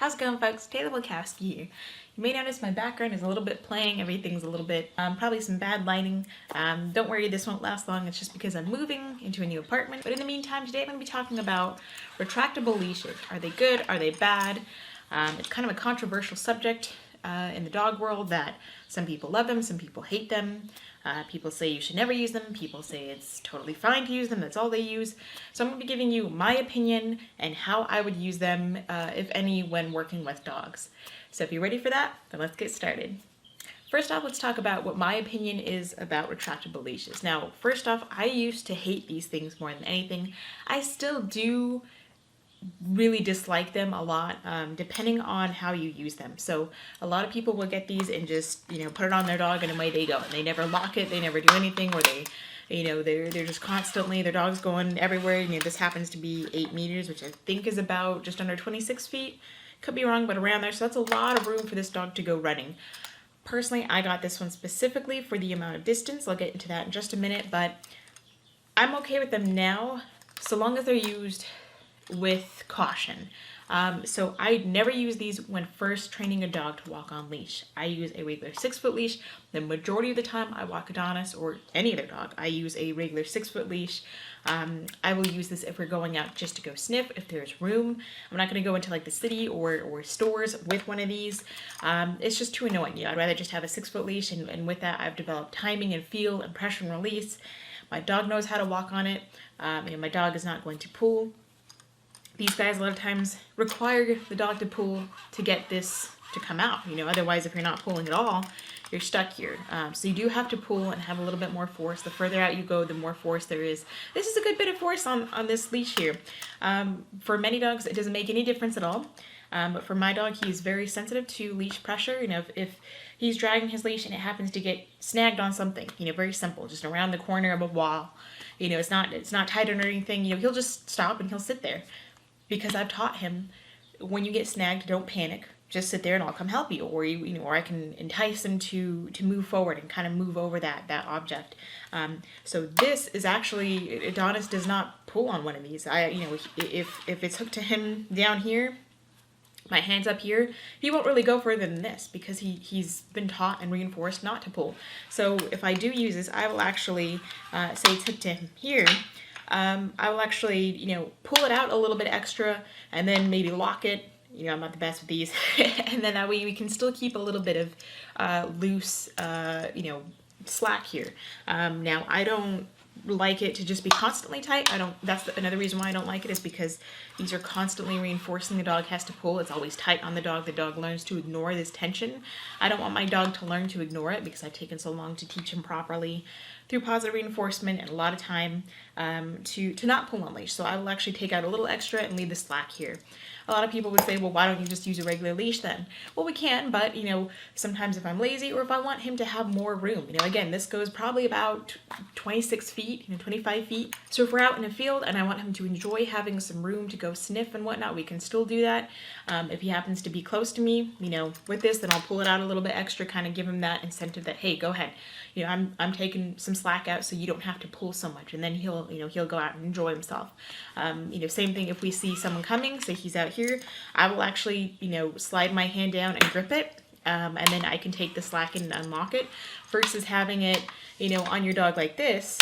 How's it going, folks? Taylor Wilkowski here. You may notice my background is a little bit playing. Everything's a little bit, probably some bad lighting. Don't worry, this won't last long. It's just because I'm moving into a new apartment. But in the meantime, today I'm going to be talking about retractable leashes. Are they good? Are they bad? It's kind of a controversial subject in the dog world that some people love them, some people hate them. People say you should never use them. People say it's totally fine to use them. That's all they use. So I'm going to be giving you my opinion and how I would use them, if any, when working with dogs. So if you're ready for that, then let's get started. First off, let's talk about what my opinion is about retractable leashes. Now, first off, I used to hate these things more than anything. I still do really dislike them a lot, depending on how you use them. So a lot of people will get these and just, put it on their dog and away they go. And they never lock it, they never do anything, or they're just constantly, their dog's going everywhere. This happens to be 8 meters, which I think is about just under 26 feet. Could be wrong, but around there. So that's a lot of room for this dog to go running. Personally, I got this one specifically for the amount of distance. I'll get into that in just a minute, but I'm okay with them now, so long as they're used with caution. So I never use these when first training a dog to walk on leash. I use a regular 6-foot leash. The majority of the time I walk Adonis or any other dog, I use a regular 6-foot leash. I will use this if we're going out just to go sniff, if there's room. I'm not going to go into like the city or stores with one of these. It's just too annoying. I'd rather just have a 6-foot leash, and with that I've developed timing and feel and pressure and release. My dog knows how to walk on it, and my dog is not going to pull. These guys a lot of times require the dog to pull to get this to come out. Otherwise, if you're not pulling at all, you're stuck here. So you do have to pull and have a little bit more force. The further out you go, the more force there is. This is a good bit of force on this leash here. For many dogs, it doesn't make any difference at all. But for my dog, he's very sensitive to leash pressure. If he's dragging his leash and it happens to get snagged on something, very simple, just around the corner of a wall, it's not tight or anything, he'll just stop and he'll sit there. Because I've taught him, when you get snagged, don't panic. Just sit there and I'll come help you. Or or I can entice him to move forward and kind of move over that object. So this is actually, Adonis does not pull on one of these. If it's hooked to him down here, my hand's up here, he won't really go further than this because he's been taught and reinforced not to pull. So if I do use this, I will actually say it's hooked to him here. I will actually, pull it out a little bit extra and then maybe lock it. I'm not the best with these. And then that way we can still keep a little bit of loose, slack here. Now, I don't like it to just be constantly tight. That's another reason why I don't like it, is because these are constantly reinforcing the dog has to pull. It's always tight on the dog. The dog learns to ignore this tension. I don't want my dog to learn to ignore it because I've taken so long to teach him properly through positive reinforcement and a lot of time to not pull on leash. So I will actually take out a little extra and leave the slack here. A lot of people would say, well, why don't you just use a regular leash then? Well, we can, but, sometimes if I'm lazy or if I want him to have more room, again, this goes probably about 26 feet, 25 feet. So if we're out in a field and I want him to enjoy having some room to go sniff and whatnot, we can still do that. If he happens to be close to me, with this, then I'll pull it out a little bit extra, kind of give him that incentive that, hey, go ahead. I'm taking some slack out so you don't have to pull so much, and then he'll go out and enjoy himself. Same thing if we see someone coming, say he's out here, I will actually, slide my hand down and grip it, and then I can take the slack and unlock it, versus having it, on your dog like this,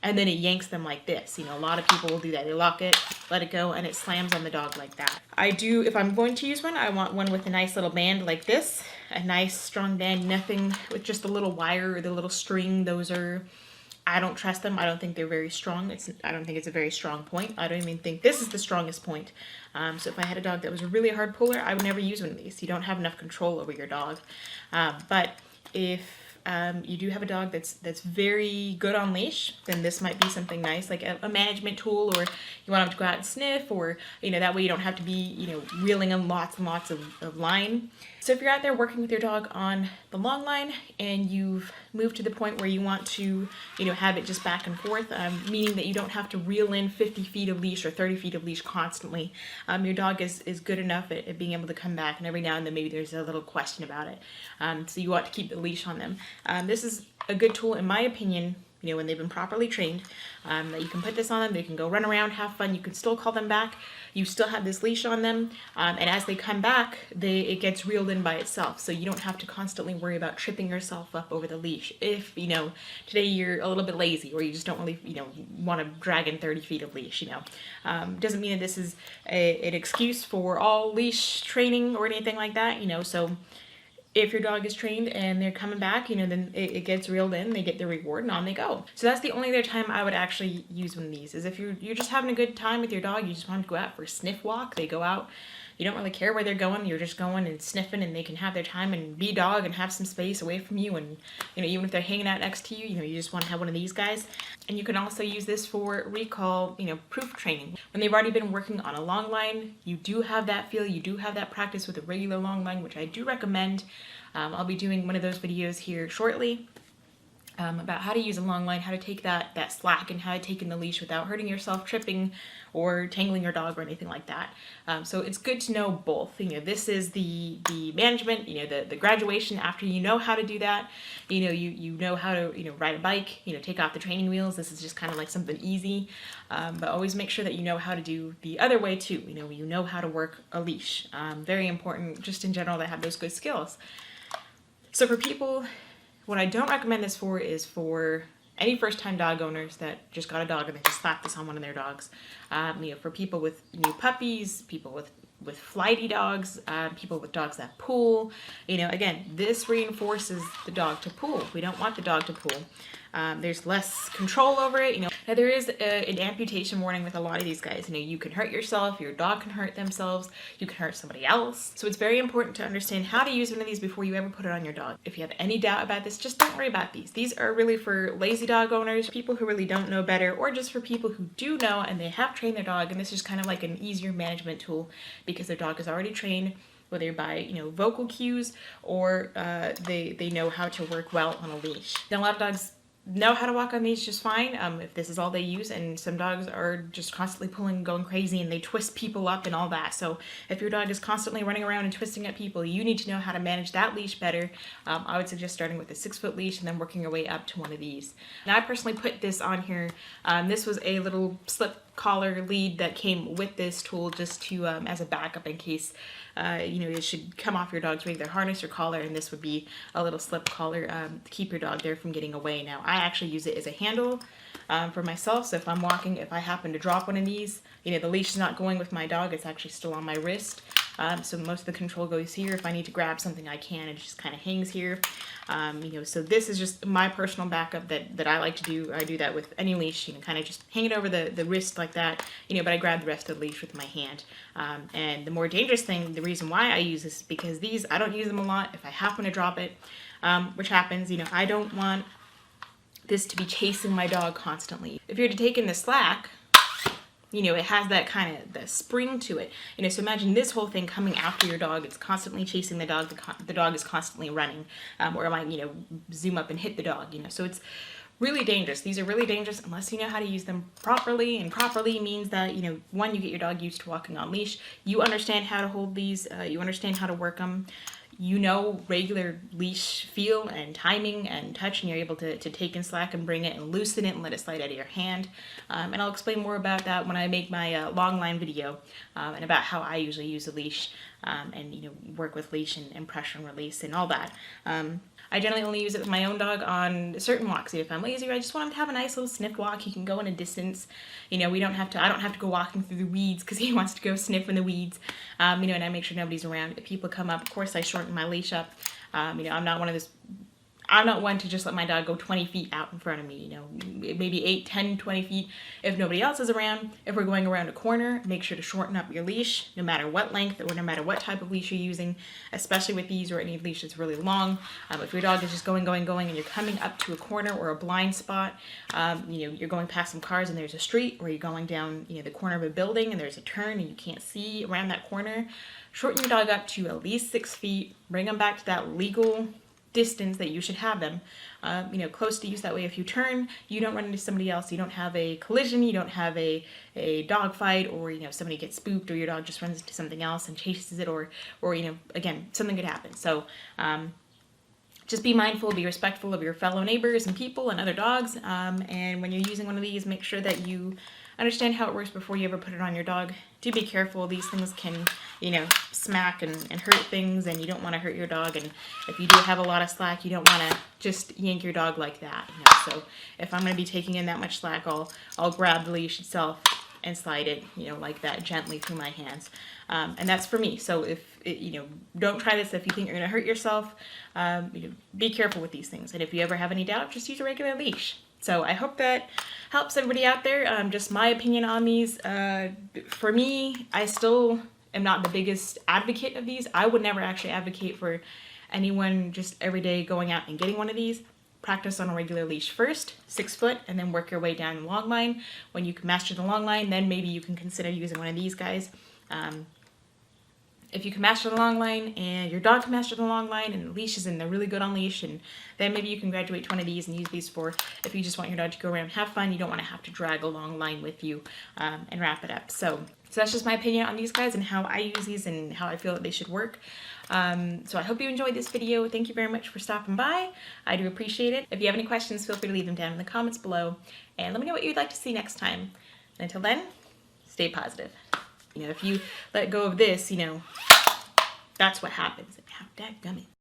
and then it yanks them like this. A lot of people will do that. They lock it, let it go, and it slams on the dog like that. If I'm going to use one, I want one with a nice little band like this, a nice strong band, nothing with just the little wire or the little string. I don't trust them. I don't think they're very strong. I don't think it's a very strong point. I don't even think this is the strongest point. So if I had a dog that was a really hard puller, I would never use one of these. You don't have enough control over your dog. But if you do have a dog that's very good on leash, then this might be something nice, like a management tool, or you want them to go out and sniff, or that way you don't have to be reeling in lots and lots of line. So if you're out there working with your dog on the long line and you've moved to the point where you want to have it just back and forth, meaning that you don't have to reel in 50 feet of leash or 30 feet of leash constantly, your dog is good enough at being able to come back, and every now and then maybe there's a little question about it. So you ought to keep the leash on them. This is a good tool, in my opinion, you know, when they've been properly trained, that you can put this on them, they can go run around, have fun, you can still call them back, you still have this leash on them, and as they come back, it gets reeled in by itself, so you don't have to constantly worry about tripping yourself up over the leash. If, you know, today you're a little bit lazy, or you just don't really, you know, want to drag in 30 feet of leash, you know. Doesn't mean that this is an excuse for all leash training or anything like that, you know, so if your dog is trained and they're coming back, you know, then it gets reeled in, they get their reward, and on they go. So that's the only other time I would actually use one of these, is if you're just having a good time with your dog, you just want to go out for a sniff walk, they go out, you don't really care where they're going, you're just going and sniffing, and they can have their time and be dog and have some space away from you, and, you know, even if they're hanging out next to you, you know, you just want to have one of these guys. And you can also use this for recall, you know, proof training. When they've already been working on a long line, you do have that feel, you do have that practice with a regular long line, which I do recommend. I'll be doing one of those videos here shortly about how to use a long line, how to take that slack, and how to take in the leash without hurting yourself, tripping, or tangling your dog or anything like that. So it's good to know both. You know, this is the management, you know, the graduation after you know how to do that. You know, you know how to, you know, ride a bike, you know, take off the training wheels. This is just kind of like something easy. But always make sure that you know how to do the other way too. You know how to work a leash. Very important, just in general, to have those good skills. So for people, what I don't recommend this for is for any first-time dog owners that just got a dog and they just slapped this on one of their dogs. You know, for people with new puppies, people with flighty dogs, people with dogs that pull. You know, again, this reinforces the dog to pull. We don't want the dog to pull. There's less control over it. You know, now there is an amputation warning with a lot of these guys. You know, you can hurt yourself, your dog can hurt themselves, you can hurt somebody else. So it's very important to understand how to use one of these before you ever put it on your dog. If you have any doubt about this, just don't worry about these. These are really for lazy dog owners, people who really don't know better, or just for people who do know and they have trained their dog, and this is kind of like an easier management tool because their dog is already trained, whether by, you know, vocal cues or they know how to work well on a leash. Now, a lot of dogs know how to walk on these just fine if this is all they use, and some dogs are just constantly pulling, going crazy, and they twist people up and all that. So if your dog is constantly running around and twisting at people, you need to know how to manage that leash better. I would suggest starting with a 6-foot leash and then working your way up to one of these. Now I personally put this on here. This was a little slip collar lead that came with this tool, just to as a backup in case you know, it should come off your dog's regular harness or collar, and this would be a little slip collar to keep your dog there from getting away. Now I actually use it as a handle for myself, so if I'm walking, if I happen to drop one of these, you know, the leash is not going with my dog, it's actually still on my wrist. So most of the control goes here. If I need to grab something, I can. It just kind of hangs here. You know, so this is just my personal backup that I like to do. I do that with any leash, you know, kind of just hang it over the wrist like that, you know, but I grab the rest of the leash with my hand. And the more dangerous thing, the reason why I use this, because these, I don't use them a lot. If I happen to drop it, which happens, you know, I don't want this to be chasing my dog constantly. If you're to take in the slack, you know, it has that kind of the spring to it. You know, so imagine this whole thing coming after your dog. It's constantly chasing the dog. The dog is constantly running, or it might, you know, zoom up and hit the dog. You know, so it's really dangerous. These are really dangerous unless you know how to use them properly. And properly means that, you know, one, you get your dog used to walking on leash. You understand how to hold these. You understand how to work them. You know regular leash feel and timing and touch, and you're able to take in slack and bring it and loosen it and let it slide out of your hand. And I'll explain more about that when I make my long line video and about how I usually use a leash and, you know, work with leash and pressure and release and all that. I generally only use it with my own dog on certain walks. If I'm lazy, I just want him to have a nice little sniff walk. He can go in a distance. You know, I don't have to go walking through the weeds because he wants to go sniff in the weeds. You know, and I make sure nobody's around. If people come up, of course, I shorten my leash up. You know, I'm not one to just let my dog go 20 feet out in front of me, you know, maybe 8, 10, 20 feet if nobody else is around. If we're going around a corner, make sure to shorten up your leash, no matter what length or no matter what type of leash you're using, especially with these or any leash that's really long. If your dog is just going, and you're coming up to a corner or a blind spot, you know, you're going past some cars and there's a street, or you're going down, you know, the corner of a building and there's a turn and you can't see around that corner, shorten your dog up to at least 6 feet, bring them back to that legal distance that you should have them, you know, close to use. That way if you turn, you don't run into somebody else, you don't have a collision, you don't have a dog fight, or, you know, somebody gets spooked, or your dog just runs into something else and chases it, or you know, again, something could happen. So just be mindful, be respectful of your fellow neighbors and people and other dogs. And when you're using one of these, make sure that you understand how it works before you ever put it on your dog. Do be careful. These things can, you know, smack and hurt things, and you don't want to hurt your dog. And if you do have a lot of slack, you don't want to just yank your dog like that. You know? So if I'm going to be taking in that much slack, I'll grab the leash itself and slide it, you know, like that, gently through my hands. And that's for me. So if it, you know, don't try this if you think you're going to hurt yourself. You know, be careful with these things. And if you ever have any doubt, just use a regular leash. So I hope that helps everybody out there. Just my opinion on these. For me, I still am not the biggest advocate of these. I would never actually advocate for anyone just every day going out and getting one of these. Practice on a regular leash first, 6 foot, and then work your way down the long line. When you can master the long line, then maybe you can consider using one of these guys. If you can master the long line and your dog can master the long line and the leashes and they're really good on leash, and then maybe you can graduate to one of these and use these for if you just want your dog to go around and have fun. You don't want to have to drag a long line with you and wrap it up. So that's just my opinion on these guys and how I use these and how I feel that they should work. So I hope you enjoyed this video. Thank you very much for stopping by. I do appreciate it. If you have any questions, feel free to leave them down in the comments below and let me know what you'd like to see next time. And until then, stay positive. You know, if you let go of this, you know, that's what happens. How dadgummit.